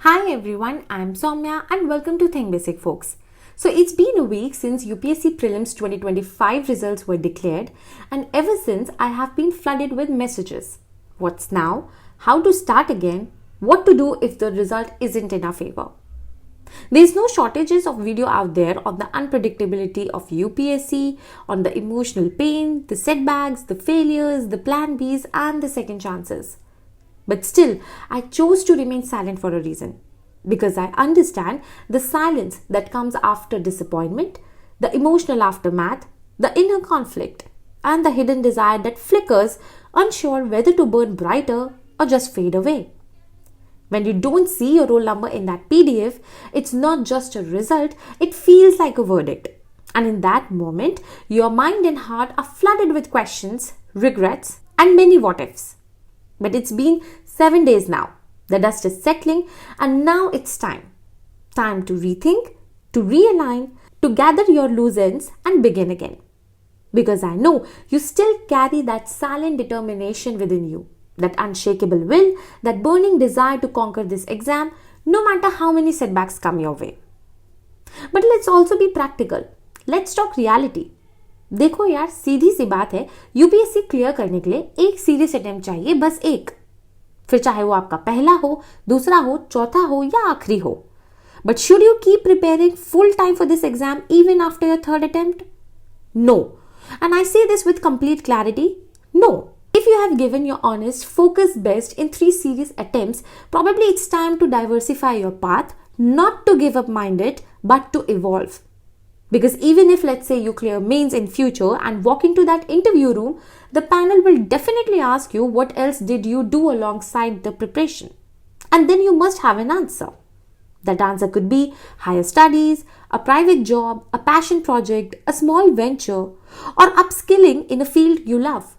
Hi everyone, I'm Soumya and welcome to Think Basic folks. So it's been a week since UPSC Prelims 2025 results were declared, and ever since I have been flooded with messages. What's now? How to start again? What to do if the result isn't in our favor? There's no shortages of video out there on the unpredictability of UPSC, on the emotional pain, the setbacks, the failures, the plan Bs and the second chances. But still, I chose to remain silent for a reason. Because I understand the silence that comes after disappointment, the emotional aftermath, the inner conflict, and the hidden desire that flickers, unsure whether to burn brighter or just fade away. When you don't see your roll number in that PDF, it's not just a result, it feels like a verdict. And in that moment, your mind and heart are flooded with questions, regrets, and many what ifs. But it's been 7 days now. The dust is settling, and now it's time. Time to rethink, to realign, to gather your loose ends and begin again. Because I know you still carry that silent determination within you, that unshakable will, that burning desire to conquer this exam, no matter how many setbacks come your way. But let's also be practical. Let's talk reality. देखो यार, सीधी सी बात है, UPSC clear करने के लिए एक serious attempt चाहिए, बस एक. फिर चाहे वो आपका पहला हो, दूसरा हो, चौथा हो या आखिरी हो. But should you keep preparing full time for this exam even after your third attempt? No. And I say this with complete clarity. No. If you have given your honest, focused best in 3 serious attempts, probably it's time to diversify your path, not to give up minded, but to evolve. Because even if, let's say, you clear mains in future and walk into that interview room, the panel will definitely ask you what else did you do alongside the preparation. And then you must have an answer. That answer could be higher studies, a private job, a passion project, a small venture, or upskilling in a field you love.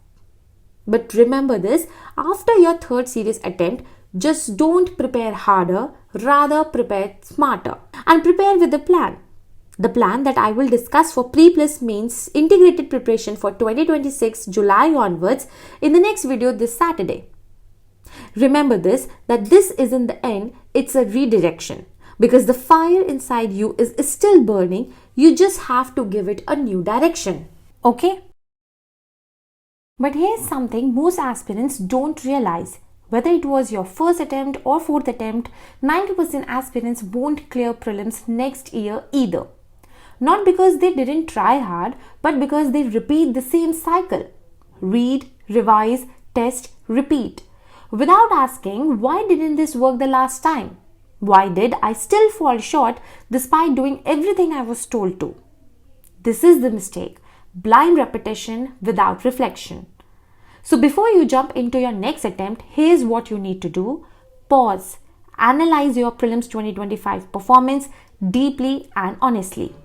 But remember this, after your third serious attempt, just don't prepare harder, rather prepare smarter and prepare with a plan. The plan that I will discuss for pre-plus mains integrated preparation for 2026 July onwards in the next video this Saturday. Remember this, that this isn't the end, it's a redirection. Because the fire inside you is still burning, you just have to give it a new direction. Okay? But here's something most aspirants don't realize. Whether it was your first attempt or fourth attempt, 90% aspirants won't clear prelims next year either. Not because they didn't try hard, but because they repeat the same cycle. Read, revise, test, repeat. Without asking, why didn't this work the last time? Why did I still fall short despite doing everything I was told to? This is the mistake. Blind repetition without reflection. So before you jump into your next attempt, here's what you need to do. Pause. Analyze your prelims 2025 performance deeply and honestly.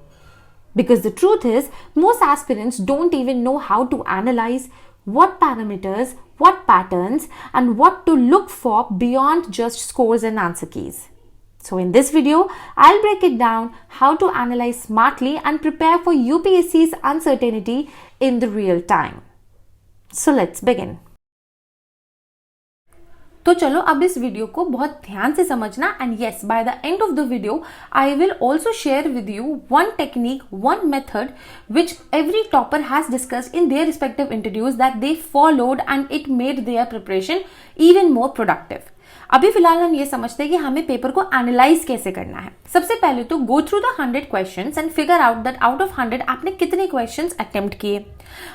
Because the truth is, most aspirants don't even know how to analyze what parameters, what patterns, and what to look for beyond just scores and answer keys. So in this video, I'll break it down how to analyze smartly and prepare for UPSC's uncertainty in the real time. So let's begin. तो चलो अब इस video को बहुत ध्यान से समझना and yes by the end of the video I will also share with you one technique one method which every topper has discussed in their respective interviews that they followed and it made their preparation even more productive. अभी फिलहाल हम ये समझते हैं कि हमें paper को analyse कैसे करना है. सबसे पहले तो go through the 100 questions and figure out that out of 100 आपने कितने क्वेश्चंस अटेम्प्ट किए.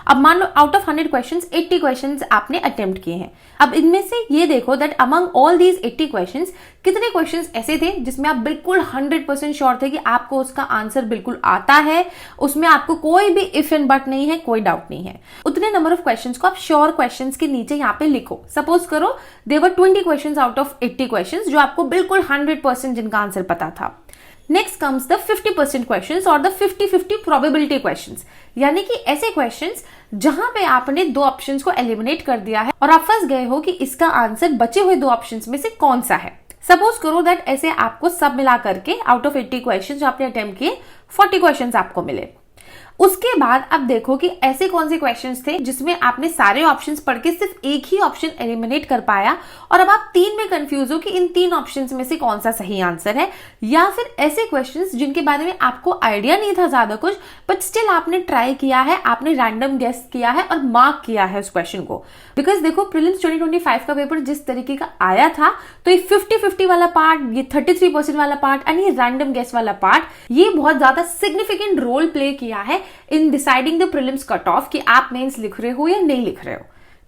अब मान लो आउट ऑफ 100 क्वेश्चंस 80 क्वेश्चंस आपने अटेम्प्ट किए हैं. अब इनमें से ये देखो that among all these 80 questions कितने क्वेश्चंस ऐसे थे जिसमें आप बिल्कुल 100% श्योर थे कि आपको उसका आंसर बिल्कुल आता है, उसमें आपको कोई भी इफ एंड बट नहीं है, कोई डाउट नहीं है. उतने नंबर ऑफ क्वेश्चंस को आप श्योर क्वेश्चंस के नीचे यहाँ पे लिखो. सपोज करो देवर 20 क्वेश्चंस आउट ऑफ 80 क्वेश्चंस जो आपको बिल्कुल 100% जिनका आंसर पता था. नेक्स्ट कम्स द 50% क्वेश्चंस और द 50-50 प्रोबेबिलिटी क्वेश्चंस, यानी कि ऐसे क्वेश्चंस जहां पे आपने 2 ऑप्शंस को एलिमिनेट कर दिया है और आप फंस गए हो कि इसका आंसर बचे हुए 2 ऑप्शंस में से कौन सा है. सपोज करो दैट ऐसे आपको सब मिला करके आउट ऑफ 80 क्वेश्चंस जो आपने अटेम्प्ट किए 40 क्वेश्चंस आपको मिले. उसके बाद अब देखो कि ऐसे कौन से क्वेश्चंस थे जिसमें आपने सारे ऑप्शंस पढ़ के सिर्फ एक ही ऑप्शन एलिमिनेट कर पाया और अब आप 3 में कंफ्यूज हो कि इन 3 ऑप्शंस में से कौन सा सही आंसर है, या फिर ऐसे क्वेश्चंस जिनके बारे में आपको आइडिया नहीं था ज्यादा कुछ बट स्टिल आपने ट्राई किया है, आपने रैंडम गेस किया है और मार्क किया है उस क्वेश्चन को। बिकॉज देखो प्रीलिम्स 2025 का पेपर जिस तरीके का आया था, तो ये 50-50 वाला पार्ट, ये 33% वाला पार्ट एंड ये रैंडम गेस वाला पार्ट, ये बहुत ज्यादा सिग्निफिकेंट रोल प्ले किया है in deciding the prelims cut off कि आप मेंस लिख रहे हो या नहीं लिख रहे हो।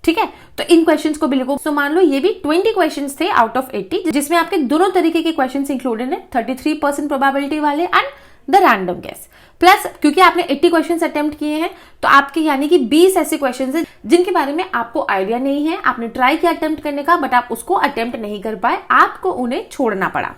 ठीक है, तो इन क्वेश्चंस को भी लिखो। तो मान लो ये भी 20 क्वेश्चंस थे आउट ऑफ 80, जिसमें आपके दोनों तरीके के क्वेश्चंस इंक्लूडेड है, 33% प्रोबेबिलिटी वाले and the random guess. Plus क्योंकि आपने 80 क्वेश्चंस अटेम्प्ट किए हैं तो आपके यानी कि 20 ऐसे क्वेश्चंस हैं जिनके बारे में आपको आइडिया नहीं है, आपने ट्राई किया अटेम्प्ट करने का बट आप उसको अटेम्प्ट नहीं कर पाए, आपको उन्हें छोड़ना पड़ा।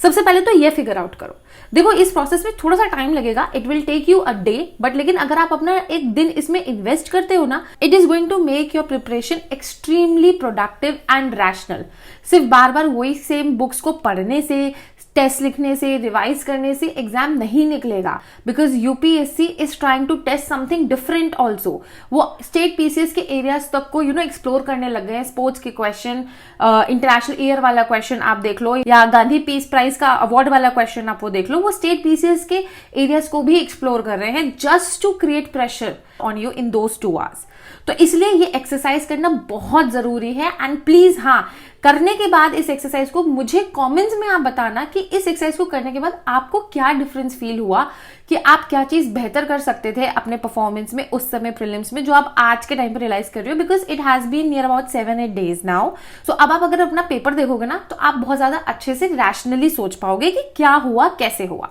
सबसे पहले तो ये फिगर आउट करो। देखो इस प्रोसेस में थोड़ा सा टाइम लगेगा, it will take you a day, but लेकिन अगर आप अपना एक दिन इसमें इन्वेस्ट करते हो ना, it is going to make your preparation extremely productive and rational. सिर्फ बार बार वही सेम बुक्स को पढ़ने से, टेस्ट लिखने से, रिवाइज करने से एग्जाम नहीं निकलेगा, because UPSC is trying to test something different also. वो स्टेट पीसीएस के एरियाज तक को एक्सप्लोर करने लग गए हैं। स्पोर्ट्स के क्वेश्चन, इंटरनेशनल ईयर वाला क्वेश्चन आप देख लो, या गांधी पीस प्राइज का अवार्ड वाला क्वेश्चन आप वो देख लो, वो स्टेट पीसीएस के एरियाज को भी एक्सप्लोर कर रहे हैं just to create pressure on you in those 2 hours. तो इसलिए ये एक्सरसाइज करना बहुत जरूरी है एंड प्लीज हाँ, करने के बाद इस एक्सरसाइज को मुझे कमेंट्स में आप बताना कि इस एक्सरसाइज को करने के बाद आपको क्या डिफरेंस फील हुआ, कि आप क्या चीज बेहतर कर सकते थे अपने परफॉर्मेंस में उस समय प्रीलिम्स में, जो आप आज के टाइम पर रियलाइज कर रहे हो, because it has been near about 7-8 days now. So अब आप अगर अपना पेपर देखोगे ना तो आप बहुत ज्यादा अच्छे से रैशनली सोच पाओगे कि क्या हुआ, कैसे हुआ।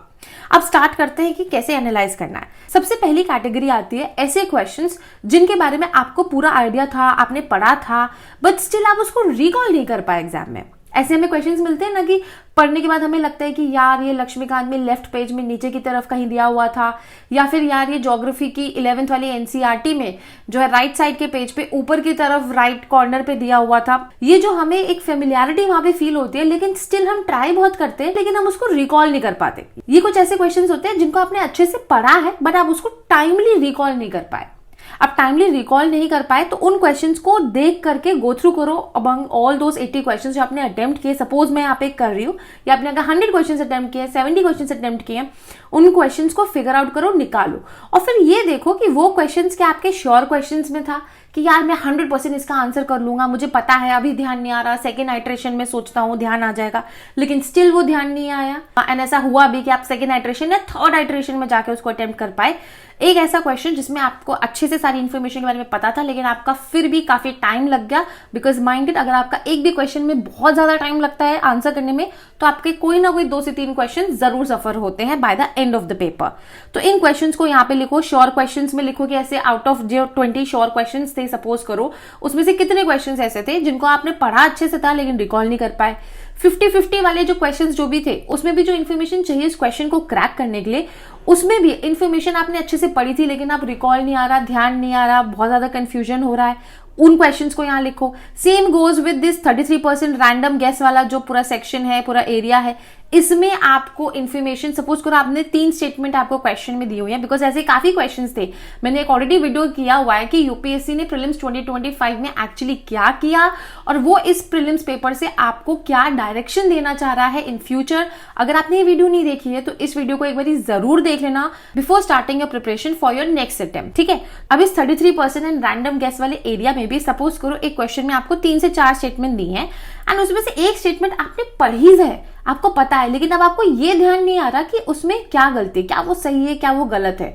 अब स्टार्ट करते हैं कि कैसे एनालाइज करना है। सबसे पहली कैटेगरी आती है ऐसे क्वेश्चंस जिनके बारे में आपको पूरा आइडिया था, आपने पढ़ा था, बट स्टिल आप उसको रिकॉल नहीं कर पाए एग्जाम में। ऐसे हमें क्वेश्चंस मिलते हैं ना कि पढ़ने के बाद हमें लगता है कि यार ये लक्ष्मीकांत में लेफ्ट पेज में नीचे की तरफ कहीं दिया हुआ था, या फिर यार ये ज्योग्राफी की 11th वाली एनसीईआरटी में जो है राइट साइड के पेज पे ऊपर की तरफ राइट कॉर्नर पे दिया हुआ था। ये जो हमें एक फेमिलियरिटी वहां पे फील होती है, लेकिन स्टिल हम ट्राई बहुत करते हैं लेकिन हम उसको रिकॉल नहीं कर पाते। ये कुछ ऐसे क्वेश्चंस होते हैं जिनको आपने अच्छे से पढ़ा है बट आप उसको टाइमली रिकॉल नहीं कर पाए। आप टाइमली रिकॉल नहीं कर पाए तो उन क्वेश्चंस को देख करके गो थ्रू करो अमंग ऑल दोस 80 क्वेश्चंस जो आपने अटेम्प्ट किए। सपोज मैं यहाँ पे कर रही हूँ, या आपने अगर 100 क्वेश्चंस अटेम्प्ट किए, 70 क्वेश्चंस अटेम्प्ट किए, उन क्वेश्चंस को फिगर आउट करो, निकालो, और फिर ये देखो कि वो क्वेश्चंस क्या आपके श्योर क्वेश्चंस में था कि यार मैं 100% इसका आंसर कर लूंगा, मुझे पता है, अभी ध्यान नहीं आ रहा, सेकेंड आइट्रेशन में सोचता हूँ ध्यान आ जाएगा, लेकिन स्टिल वो ध्यान नहीं आया। एंड ऐसा हुआ भी कि आप सेकेंड आइट्रेशन या थर्ड आइट्रेशन में जाके उसको अटेम्प्ट कर पाए। एक ऐसा क्वेश्चन जिसमें आपको अच्छे से सारी इन्फॉर्मेशन के बारे में पता था लेकिन आपका फिर भी काफी टाइम लग गया, बिकॉज माइंडेड अगर आपका एक भी क्वेश्चन में बहुत ज्यादा टाइम लगता है आंसर करने में तो आपके कोई ना कोई 2 से 3 क्वेश्चन जरूर सफर होते हैं by the end of the paper. तो इन क्वेश्चंस को यहाँ पे लिखो, श्योर क्वेश्चंस में लिखो कि ऐसे आउट ऑफ जो 20 श्योर क्वेश्चंस थे सपोज करो, उसमें से कितने क्वेश्चंस ऐसे थे जिनको आपने पढ़ा अच्छे से था लेकिन रिकॉल नहीं कर पाए। 50-50 वाले जो क्वेश्चंस जो भी थे उसमें भी जो इन्फॉर्मेशन चाहिए इस क्वेश्चन को क्रैक करने के लिए, उसमें भी इन्फॉर्मेशन आपने अच्छे से पढ़ी थी लेकिन आप रिकॉल नहीं आ रहा, ध्यान नहीं आ रहा, बहुत ज्यादा कंफ्यूजन हो रहा है, उन क्वेश्चंस को यहाँ लिखो। Same goes with this 33% random guess वाला जो पूरा सेक्शन है, पूरा एरिया है, इसमें आपको इन्फॉर्मेशन सपोज करो आपने 3 स्टेटमेंट आपको क्वेश्चन में दी हुई है, बिकॉज ऐसे काफी क्वेश्चंस थे। मैंने एक ऑलरेडी वीडियो किया हुआ है कि यूपीएससी ने प्रीलिम्स 2025 में एक्चुअली क्या किया और वो इस प्रीलिम्स पेपर से आपको क्या डायरेक्शन देना चाह रहा है इन फ्यूचर। अगर आपने ये वीडियो नहीं देखी है तो इस वीडियो को एक बार जरूर देख लेना before starting your preparation for your next attempt. ठीक है, अब इस 33% एंड रैंडम गेस वाले एरिया में भी सपोज करो एक क्वेश्चन में आपको 3 से 4 स्टेटमेंट दी है एंड उसमें से एक स्टेटमेंट आपने पढ़ी है, आपको पता है, लेकिन अब आपको ये ध्यान नहीं आ रहा कि उसमें क्या गलती, क्या वो सही है, क्या वो गलत है।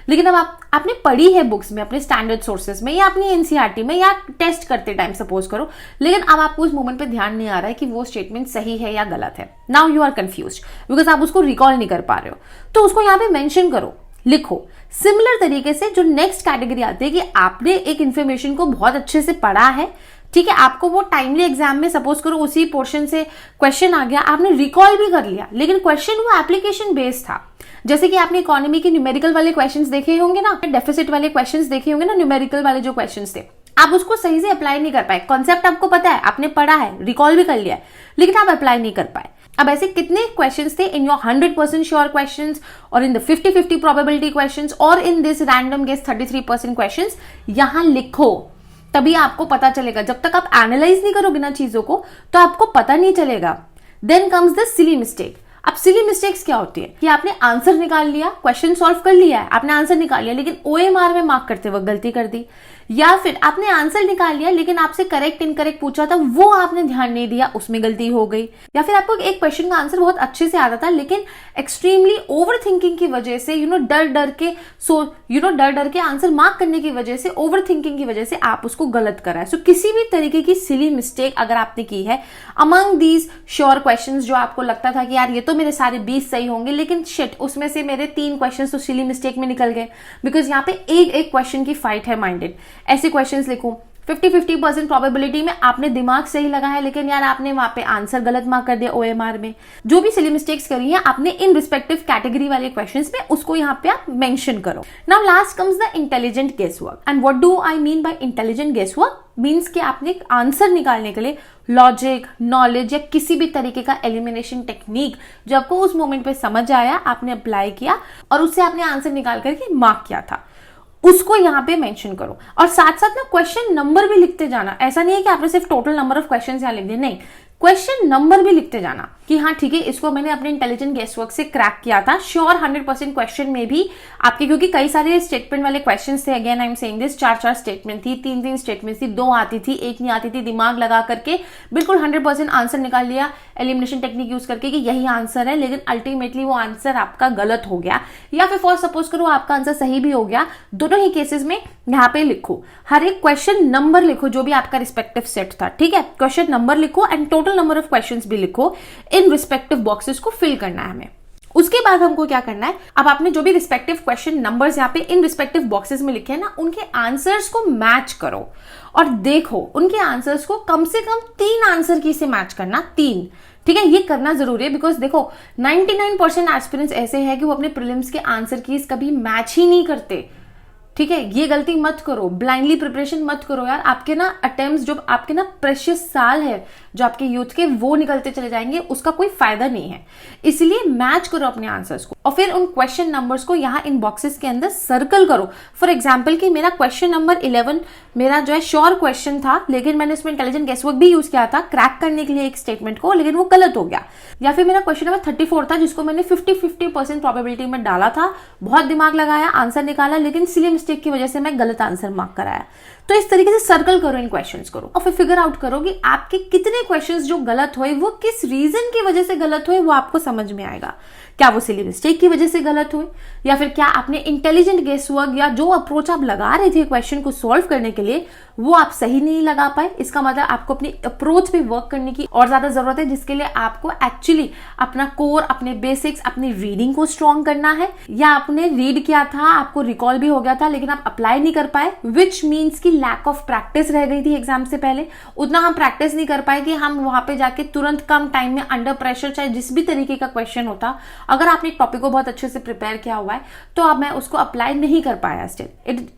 लेकिन अब आपने पढ़ी है बुक्स में, अपने स्टैंडर्ड सोर्सेज में या अपनी एनसीईआरटी में या टेस्ट करते टाइम सपोज करो, लेकिन अब आपको उस मोमेंट पे ध्यान नहीं आ रहा है कि वो स्टेटमेंट सही है या गलत है। Now you are confused because आप उसको रिकॉल नहीं कर पा रहे हो, तो उसको यहाँ पे मेंशन करो, लिखो। सिमिलर तरीके से जो नेक्स्ट कैटेगरी आती है कि आपने एक इन्फॉर्मेशन को बहुत अच्छे से पढ़ा है, ठीक है, आपको वो टाइमली एग्जाम में सपोज करो उसी पोर्शन से क्वेश्चन आ गया, आपने रिकॉल भी कर लिया, लेकिन क्वेश्चन वो एप्लीकेशन बेस्ड था। जैसे कि आपने इकोनॉमी के न्यूमेरिकल वाले क्वेश्चंस देखे होंगे ना, डेफिसिट वाले क्वेश्चंस देखे होंगे ना, न्यूमेरिकल वाले जो क्वेश्चंस थे, आप उसको सही से अप्लाई नहीं कर पाए। कॉन्सेप्ट आपको पता है, आपने पढ़ा है, रिकॉल भी कर लिया है, लेकिन आप अप्लाई नहीं कर पाए। अब ऐसे कितने क्वेश्चंस थे इन योर 100% श्योर क्वेश्चंस और इन द 50-50 प्रोबेबिलिटी क्वेश्चंस और in this random guess 33% questions, यहां लिखो, तभी आपको पता चलेगा। जब तक आप एनालाइज नहीं करोगे ना चीजों को तो आपको पता नहीं चलेगा। Then comes the silly mistake. अब सिली मिस्टेक्स क्या होती है कि आपने आंसर निकाल लिया, क्वेश्चन सॉल्व कर लिया है, आपने आंसर निकाल लिया लेकिन OMR में मार्क करते वक्त गलती कर दी, या फिर आपने आंसर निकाल लिया लेकिन आपसे करेक्ट इनकरेक्ट पूछा था वो आपने ध्यान नहीं दिया, उसमें गलती हो गई, या फिर आपको एक क्वेश्चन का आंसर बहुत अच्छे से आता था लेकिन एक्सट्रीमली ओवर थिंकिंग की वजह से डर डर के आंसर मार्क करने की वजह से, ओवर थिंकिंग की वजह से आप उसको गलत करा है। सो किसी भी तरीके की सिली मिस्टेक अगर आपने की है अमंग दीज श्योर क्वेश्चंस, जो आपको लगता था कि यार ये तो मेरे सारे 20 सही होंगे लेकिन शिट उसमें से मेरे 3 क्वेश्चंस तो सिली मिस्टेक में निकल गए, बिकॉज यहाँ पे एक क्वेश्चन की फाइट है माइंडेड। ऐसे क्वेश्चंस लिखूं 50-50% प्रोबेबिलिटी में आपने दिमाग सही लगा है लेकिन यार आपने वहां पे आंसर गलत मार्क कर दिया OMR में। जो भी सिली मिस्टेक्स करी है आपने इन रिस्पेक्टिव कैटेगरी वाले क्वेश्चंस में, उसको यहाँ पे आप मेंशन करो। Now last comes the intelligent guess work. And what do I mean by intelligent guess work? Means कि आपने आंसर निकालने के लिए लॉजिक, नॉलेज या किसी भी तरीके का एलिमिनेशन टेक्निक जो आपको उस मोमेंट पे समझ आया, आपने अप्लाई किया और उससे आपने आंसर निकाल करके मार्क किया था, उसको यहाँ पे मेंशन करो। और साथ साथ ना क्वेश्चन नंबर भी लिखते जाना। ऐसा नहीं है कि आपने सिर्फ टोटल नंबर ऑफ क्वेश्चंस यहाँ लिख दिए, नहीं, क्वेश्चन नंबर भी लिखते जाना कि हाँ ठीक है इसको मैंने अपने इंटेलिजेंट गेस वर्क से क्रैक किया था। श्योर 100% क्वेश्चन में भी आपके, क्योंकि कई सारे स्टेटमेंट वाले क्वेश्चंस थे, again I am saying this, 4 statement थी, 3 स्टेटमेंट थी, 2 आती थी, 1 नहीं आती थी, दिमाग लगा करके बिल्कुल 100% आंसर निकाल लिया एलिमिनेशन टेक्निक यूज करके कि यही आंसर है, लेकिन अल्टीमेटली वो आंसर आपका गलत हो गया, या फिर फॉर सपोज करो आपका आंसर सही भी हो गया। दोनों ही केसेस में यहाँ पे लिखो, हर एक क्वेश्चन नंबर लिखो जो भी आपका रिस्पेक्टिव सेट था, ठीक है, क्वेश्चन नंबर लिखो and total number of questions भी लिखो। इन रिस्पेक्टिव बॉक्सेस को फिल करना है हमें। उसके बाद हमको क्या करना है, अब आपने जो भी रिस्पेक्टिव क्वेश्चन नंबर्स यहाँ पे इन रिस्पेक्टिव बॉक्सेस में लिखे हैं ना, उनके आंसर्स को मैच करो और देखो उनके आंसर्स को कम से कम 3 आंसर की से मैच करना, 3, ठीक है, ये करना जरूरी है। बिकॉज देखो 99% एस्पिरेंट्स ऐसे हैं कि वो अपने प्रीलिम्स के आंसर कीज कभी मैच ही नहीं करते, ठीक है, ये गलती मत करो, ब्लाइंडली प्रिपरेशन मत करो यार। आपके ना अटेम्प्ट्स, जो आपके ना प्रेशियस साल है जो आपके यूथ के, वो निकलते चले जाएंगे, उसका कोई फायदा नहीं है। इसलिए मैच करो अपने आंसर्स को और फिर उन क्वेश्चन नंबर्स को यहाँ इन बॉक्सेस के अंदर सर्कल करो। फॉर एग्जाम्पल कि मेरा क्वेश्चन नंबर 11 मेरा जो है श्योर क्वेश्चन था, लेकिन मैंने उसमें इंटेलिजेंट गेसवर्क भी यूज किया था क्रैक करने के लिए एक स्टेटमेंट को, लेकिन वो गलत हो गया। या फिर मेरा क्वेश्चन नंबर 34 था जिसको मैंने 50-50% प्रोबेबिलिटी में डाला था, बहुत दिमाग लगाया, आंसर निकाला, लेकिन सिली मिस्टेक की वजह से मैं गलत आंसर मार्क कराया। तो इस तरीके से सर्कल करो इन क्वेश्चंस को और फिर फिगर आउट करो कि आपके कितने क्वेश्चंस जो गलत हुए वो किस रीजन की वजह से गलत हुए, वो आपको समझ में आएगा। क्या वो सिली मिस्टेक की वजह से गलत हुए, या फिर क्या आपने इंटेलिजेंट गेस वर्क या जो अप्रोच आप लगा रहे थे क्वेश्चन को सॉल्व करने के लिए वो आप सही नहीं लगा पाए। इसका मतलब आपको अपनी अप्रोच पे वर्क करने की और ज्यादा जरूरत है, जिसके लिए आपको एक्चुअली अपना कोर, अपने बेसिक्स, अपनी रीडिंग को स्ट्रॉन्ग करना है। या आपने रीड किया था, आपको रिकॉल भी हो गया था, लेकिन आप अप्लाई नहीं कर पाए, विच मीन्स की लैक ऑफ प्रैक्टिस रह गई थी एग्जाम से पहले। उतना हम प्रैक्टिस नहीं कर पाए कि हम वहां पे जाके तुरंत कम टाइम में अंडर प्रेशर, चाहे जिस भी तरीके का क्वेश्चन होता, अगर आपने एक टॉपिक को बहुत अच्छे से प्रिपेयर किया हुआ है तो अब मैं उसको अप्लाई नहीं कर पाया still,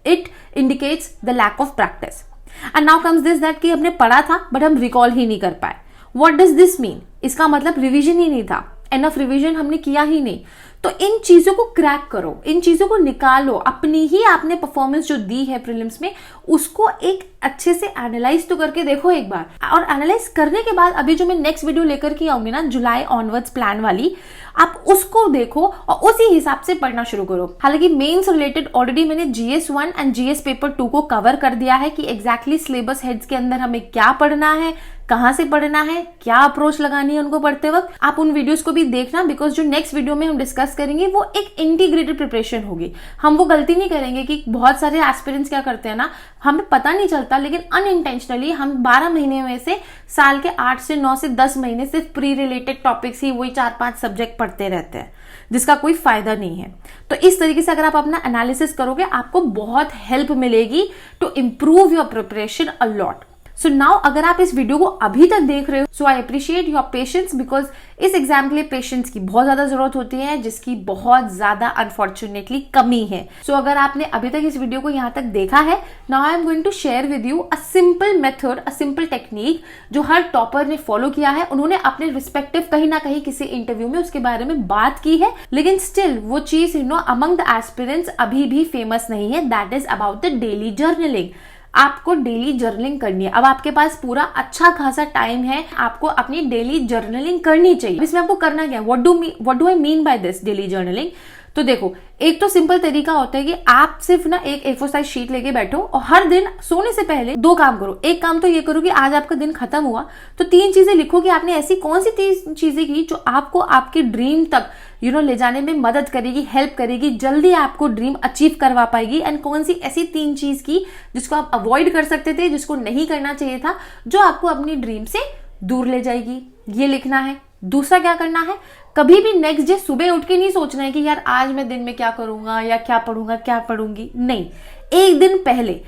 it indicates the lack of practice. And now comes this that कि हमने पढ़ा था बट हम रिकॉल ही नहीं कर पाए। What does this mean? इसका मतलब रिवीजन ही नहीं था, एनफ रिवीजन हमने किया ही नहीं। तो इन चीजों को क्रैक करो, इन चीजों को निकालो, अपनी ही आपने परफॉर्मेंस जो दी है प्रीलिम्स में उसको एक अच्छे से एनालाइज तो करके देखो एक बार। और एनालाइज करने के बाद अभी जो मैं नेक्स्ट वीडियो लेकर के आऊंगी ना, जुलाई ऑनवर्ड्स प्लान वाली, आप उसको देखो और उसी हिसाब से पढ़ना शुरू करो। हालांकि मेंस रिलेटेड ऑलरेडी मैंने GS 1 एंड GS पेपर 2 को कवर कर दिया है कि एग्जैक्टली सिलेबस हेड्स के अंदर हमें क्या पढ़ना है, कहां से पढ़ना है, क्या अप्रोच लगानी है उनको पढ़ते वक्त। आप उन वीडियोस को भी देखना, बिकॉज जो नेक्स्ट वीडियो में हम डिस्कस करेंगे वो एक इंटीग्रेटेड प्रिपरेशन होगी। हम वो गलती नहीं करेंगे कि बहुत सारे एस्पिरेंट्स क्या करते हैं ना, हमें पता नहीं चलता लेकिन अनइंटेंशनली हम 12 महीने में से साल के 8 से 9 से 10 महीने सिर्फ प्री रिलेटेड टॉपिक्स ही, वही 4-5 सब्जेक्ट पढ़ते रहते हैं, जिसका कोई फायदा नहीं है। तो इस तरीके से अगर आप अपना एनालिसिस करोगे आपको बहुत हेल्प मिलेगी to improve your preparation a lot. So now अगर आप इस वीडियो को अभी तक देख रहे हो, so I appreciate your patience, because इस एग्जाम के लिए पेशेंस की बहुत ज्यादा जरूरत होती है, जिसकी बहुत ज्यादा अनफॉर्चुनेटली कमी है। सो अगर आपने अभी तक इस वीडियो को यहाँ तक देखा है, now I am going to share with you a simple method, a simple technique जो हर टॉपर ने फॉलो किया है। उन्होंने अपने रिस्पेक्टिव कहीं ना कहीं किसी इंटरव्यू में उसके बारे में बात की है, लेकिन स्टिल वो चीज अमंग द एस्पिरेंट्स अभी भी फेमस नहीं है। That is about the daily journaling. आपको डेली जर्नलिंग करनी है। अब आपके पास पूरा अच्छा खासा टाइम है, आपको अपनी डेली जर्नलिंग करनी चाहिए। इसमें आपको करना क्या है, what do I mean by this daily journaling? तो देखो, एक तो सिंपल तरीका होता है कि आप सिर्फ एक A4 साइज शीट लेके बैठो और हर दिन सोने से पहले 2 काम करो। एक काम तो ये करो कि आज आपका दिन खत्म हुआ तो 3 चीजें लिखो कि आपने ऐसी कौन सी 3 चीजें की जो आपको आपके ड्रीम तक ले जाने में मदद करेगी, हेल्प करेगी, जल्दी आपको ड्रीम अचीव करवा पाएगी। एंड कौन सी ऐसी 3 चीज की जिसको आप अवॉइड कर सकते थे, जिसको नहीं करना चाहिए था, जो आपको अपनी ड्रीम से दूर ले जाएगी, ये लिखना है। दूसरा क्या करना है, कभी भी नेक्स्ट डे सुबह उठ के नहीं सोचना है कि यार आज मैं दिन में क्या करूंगा या क्या पढ़ूंगा, क्या पढ़ूंगी। नहीं, एक दिन पहले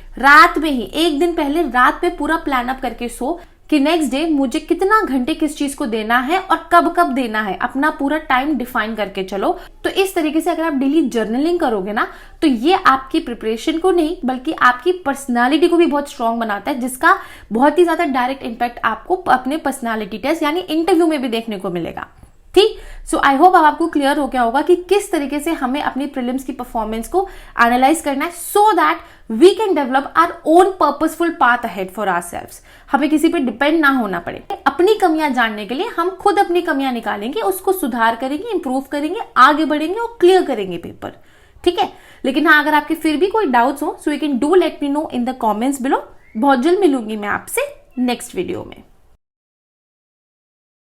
रात में पूरा प्लान अप करके सो कि नेक्स्ट डे मुझे कितना घंटे किस चीज को देना है और कब कब देना है, अपना पूरा टाइम डिफाइन करके चलो। तो इस तरीके से अगर आप डेली जर्नलिंग करोगे ना, तो ये आपकी प्रिपरेशन को नहीं बल्कि आपकी पर्सनालिटी को भी बहुत स्ट्रांग बनाता है, जिसका बहुत ही ज्यादा डायरेक्ट इम्पैक्ट आपको अपने पर्सनालिटी टेस्ट यानी इंटरव्यू में भी देखने को मिलेगा। ठीक, सो आई होप अब आपको क्लियर हो गया होगा कि किस तरीके से हमें अपनी प्रीलिम्स की परफॉर्मेंस को एनालाइज करना है, so that we can develop our own purposeful path ahead for ourselves. हमें किसी पे डिपेंड ना होना पड़े। अपनी कमियां जानने के लिए हम खुद अपनी कमियां निकालेंगे, उसको सुधार करेंगे, इंप्रूव करेंगे, आगे बढ़ेंगे और क्लियर करेंगे पेपर। ठीक है, लेकिन हाँ, अगर आपके फिर भी कोई डाउट्स हो, so you can do let me know in the comments below. बहुत जल्द मिलूंगी मैं आपसे नेक्स्ट वीडियो में।